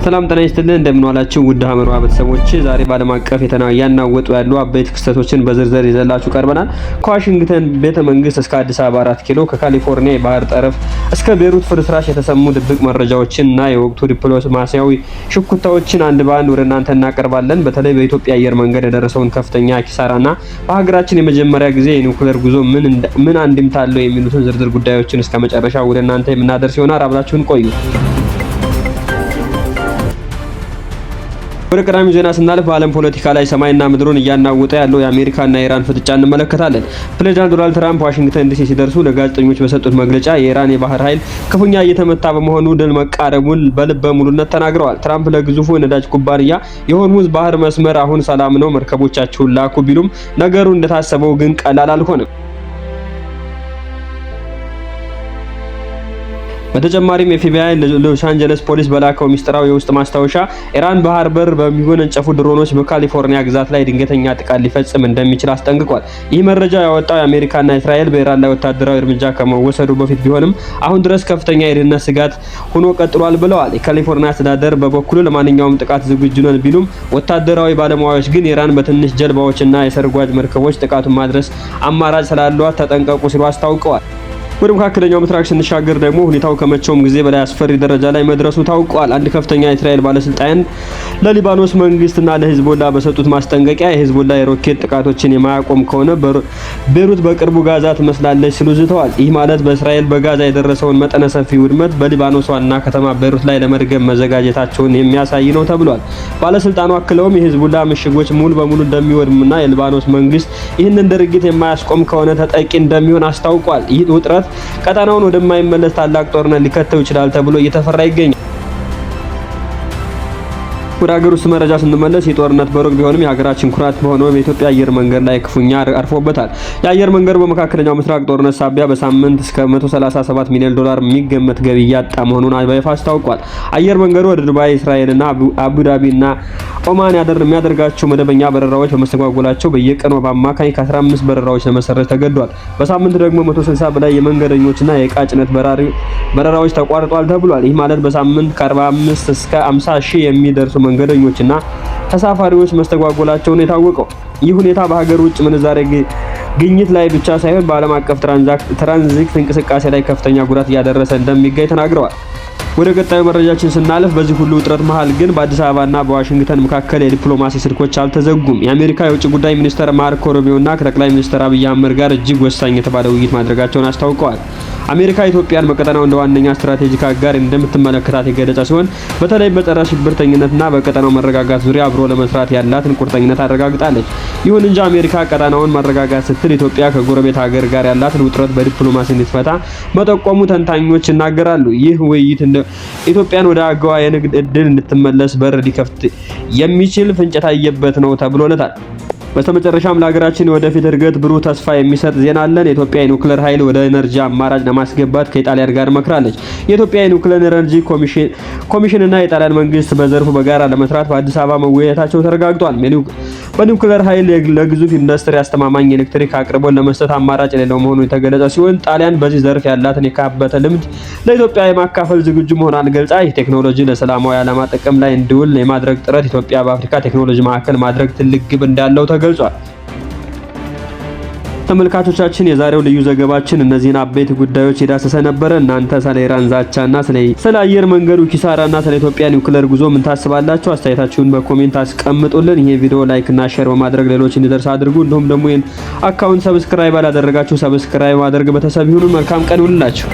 ሰላም ጤና ይስጥልን እንደምን ዋላችሁ ውድ ሀመሯ ቤተሰቦች ዛሬ ባለም አቀፍ ያናወጡ ያሉ አበይት ክስተቶችን በዝርዝር ይዘላችሁ ቀርበናል። ከዋሽንግተን ቤተ መንግስት እስከ አዲስ አበባ 4 ኪሎ ከካሊፎርኒያ የባህር ጠረፍ እስከ ቤሩት ፍርስራሽ የተሰሙ ድብቅ መረጃዎችንና የወቅቱ ዲፕሎማሲያዊ ሽኩታዎችን አንድ ባንድ ወደ እናንተ እናቀርባለን። በተለይ በኢትዮጵያ አየር መንገድ የደረሰውን ከፍተኛ ኪሳራና በሀገራችን የመጀመሪያ ጊዜ የኒውክሌር ጉዞ ምን አንድምታ አለው የሚሉትን ዝርዝር ጉዳዮችን እስከ መጨረሻው ወደ እናንተ የምናደርስ ይሆናል። አብራችሁን ቆዩ። ወደ ቀዳሚው ዜና ስናልፍ በዓለም ፖለቲካ ላይ ሰማይና ምድሩን እያናወጠ ያለው የአሜሪካና የኢራን ፍጥጫ እንመለከታለን። ፕሬዝዳንት ዶናልድ ትራምፕ ዋሽንግተን ዲሲ ሲደርሱ ለጋዜጠኞች በሰጡት መግለጫ የኢራን የባህር ኃይል ክፉኛ እየተመታ በመሆኑ ድል መቃረቡን በልበ ሙሉነት ተናግረዋል። ትራምፕ ለግዙፉ የነዳጅ ኩባንያ የሆርሙዝ ባህር መስመር አሁን ሰላም ነው፣ መርከቦቻቸውን ላኩ ቢሉም ነገሩ እንደታሰበው ግን ቀላል አልሆነም። በተጨማሪም ኤፍቢአይ ሎስ አንጀለስ ፖሊስ በላከው ሚስጥራዊ የውስጥ ማስታወሻ ኢራን ባህር በር በሚወነጨፉ ድሮኖች በካሊፎርኒያ ግዛት ላይ ድንገተኛ ጥቃት ሊፈጽም እንደሚችል አስጠንቅቋል። ይህ መረጃ ያወጣው የአሜሪካና እስራኤል በኢራን ላይ ወታደራዊ እርምጃ ከመወሰዱ በፊት ቢሆንም አሁን ድረስ ከፍተኛ የደህንነት ስጋት ሆኖ ቀጥሏል ብለዋል። የካሊፎርኒያ አስተዳደር በበኩሉ ለማንኛውም ጥቃት ዝግጁ ነን ቢሉም ወታደራዊ ባለሙያዎች ግን ኢራን በትንሽ ጀልባዎችና የሰርጓጅ መርከቦች ጥቃቱን ማድረስ አማራጭ ስላሏት ተጠንቀቁ ሲሉ አስታውቀዋል። ወደ መካከለኛው ምስራቅ ስንሻገር ደግሞ ሁኔታው ከመቼውም ጊዜ በላይ አስፈሪ ደረጃ ላይ መድረሱ ታውቋል። አንድ ከፍተኛ የእስራኤል ባለስልጣን ለሊባኖስ መንግስትና ለሂዝቦላ በሰጡት ማስጠንቀቂያ የሂዝቦላ የሮኬት ጥቃቶችን የማያቆም ከሆነ ቤሩት በቅርቡ ጋዛ ትመስላለች ሲሉ ዝተዋል። ይህ ማለት በእስራኤል በጋዛ የደረሰውን መጠነ ሰፊ ውድመት በሊባኖስ ዋና ከተማ ቤሩት ላይ ለመድገም መዘጋጀታቸውን የሚያሳይ ነው ተብሏል። ባለስልጣኑ አክለውም የሂዝቦላ ምሽጎች ሙሉ በሙሉ እንደሚወድሙና የሊባኖስ መንግስት ይህንን ድርጊት የማያስቆም ከሆነ ተጠቂ እንደሚሆን አስታውቋል። ይህ ውጥረት ቀጠናውን ወደማይመለስ ታላቅ ጦርነት ሊከተው ይችላል ተብሎ እየተፈራ ይገኛል። ወደ ሀገር ውስጥ መረጃ ስንመለስ የጦርነት በሩቅ ቢሆንም የሀገራችን ኩራት በሆነው በኢትዮጵያ አየር መንገድ ላይ ክፉኛ አርፎበታል። የአየር መንገዱ በመካከለኛው ምስራቅ ጦርነት ሳቢያ በሳምንት እስከ 137 ሚሊዮን ዶላር የሚገመት ገቢ እያጣ መሆኑን በይፋ አስታውቋል። አየር መንገዱ ወደ ዱባይ፣ እስራኤልና አቡዳቢና ኦማን የሚያደርጋቸው መደበኛ በረራዎች በመስተጓጎላቸው በየቀኑ በአማካኝ ከ15 በረራዎች ለመሰረዝ ተገዷል። በሳምንት ደግሞ 160 በላይ የመንገደኞችና የእቃ ጭነት በረራዎች ተቋርጧል ተብሏል። ይህ ማለት በሳምንት ከ45 እስከ 50 ሺህ የሚደርሱ መንገደኞችና ተሳፋሪዎች መስተጓጎላቸውን የታወቀው ይህ ሁኔታ በሀገር ውጭ ምንዛሬ ግኝት ላይ ብቻ ሳይሆን በዓለም አቀፍ ትራንዚት እንቅስቃሴ ላይ ከፍተኛ ጉዳት እያደረሰ እንደሚገኝ ተናግረዋል። ወደ ቀጣዩ መረጃችን ስናልፍ በዚህ ሁሉ ውጥረት መሃል ግን በአዲስ አበባና በዋሽንግተን መካከል የዲፕሎማሲ ስልኮች አልተዘጉም። የአሜሪካ የውጭ ጉዳይ ሚኒስትር ማርኮ ሩቢዮና ከጠቅላይ ሚኒስትር አብይ አህመድ ጋር እጅግ ወሳኝ የተባለ ውይይት ማድረጋቸውን አስታውቀዋል። አሜሪካ ኢትዮጵያን በቀጠናው እንደ ዋነኛ ስትራቴጂክ አጋር እንደምትመለከታት የገለጸ ሲሆን በተለይ በጸረ ሽብርተኝነትና በቀጠናው መረጋጋት ዙሪያ አብሮ ለመስራት ያላትን ቁርጠኝነት አረጋግጣለች። ይሁን እንጂ አሜሪካ ቀጠናውን ማረጋጋት ስትል ኢትዮጵያ ከጎረቤት ሀገር ጋር ያላትን ውጥረት በዲፕሎማሲ እንድትፈታ መጠቆሙ ተንታኞች ይናገራሉ። ይህ ውይይት ኢትዮጵያን ወደ አገዋ የንግድ እድል እንድትመለስ በር ሊከፍት የሚችል ፍንጭ የታየበት ነው ተብሎለታል። በስተመጨረሻም ለሀገራችን ወደፊት እድገት ብሩህ ተስፋ የሚሰጥ ዜና አለን። የኢትዮጵያ የኒውክሌር ኃይል ወደ ኤነርጂ አማራጭ ለማስገባት ከኢጣሊያን ጋር መክራለች። የኢትዮጵያ የኒውክሌር ኤነርጂ ኮሚሽንና የጣሊያን መንግስት በዘርፉ በጋራ ለመስራት በአዲስ አበባ መወያየታቸው ተረጋግጧል። በኒውክሌር ኃይል ለግዙፍ ኢንዱስትሪ አስተማማኝ ኤሌክትሪክ አቅርቦት ለመስጠት አማራጭ የሌለው መሆኑ የተገለጸ ሲሆን ጣሊያን በዚህ ዘርፍ ያላትን የካበተ ልምድ ለኢትዮጵያ የማካፈል ዝግጁ መሆኗን ገልጻ ይህ ቴክኖሎጂ ለሰላማዊ ዓላማ ጥቅም ላይ እንዲውል የማድረግ ጥረት ኢትዮጵያ በአፍሪካ ቴክኖሎጂ ማዕከል ማድረግ ትልቅ ግብ እንዳለው ተገልጿል። ተመልካቾቻችን የዛሬው ልዩ ዘገባችን እነዚህን አበይት ጉዳዮች የዳሰሰ ነበር። እናንተ ስለ ኢራን ዛቻና ስለ አየር መንገዱ ኪሳራና ስለ ኢትዮጵያ ኒውክሌር ጉዞ ምን ታስባላችሁ? አስተያየታችሁን በኮሜንት አስቀምጡልን። ይሄ ቪዲዮ ላይክ እና ሼር በማድረግ ሌሎች እንዲደርስ አድርጉ። እንዲሁም ደግሞ ይሄን አካውንት ሰብስክራይብ አላደረጋችሁ ሰብስክራይብ ማድረግ ቤተሰብ ይሁኑ። መልካም ቀን ይሁንላችሁ።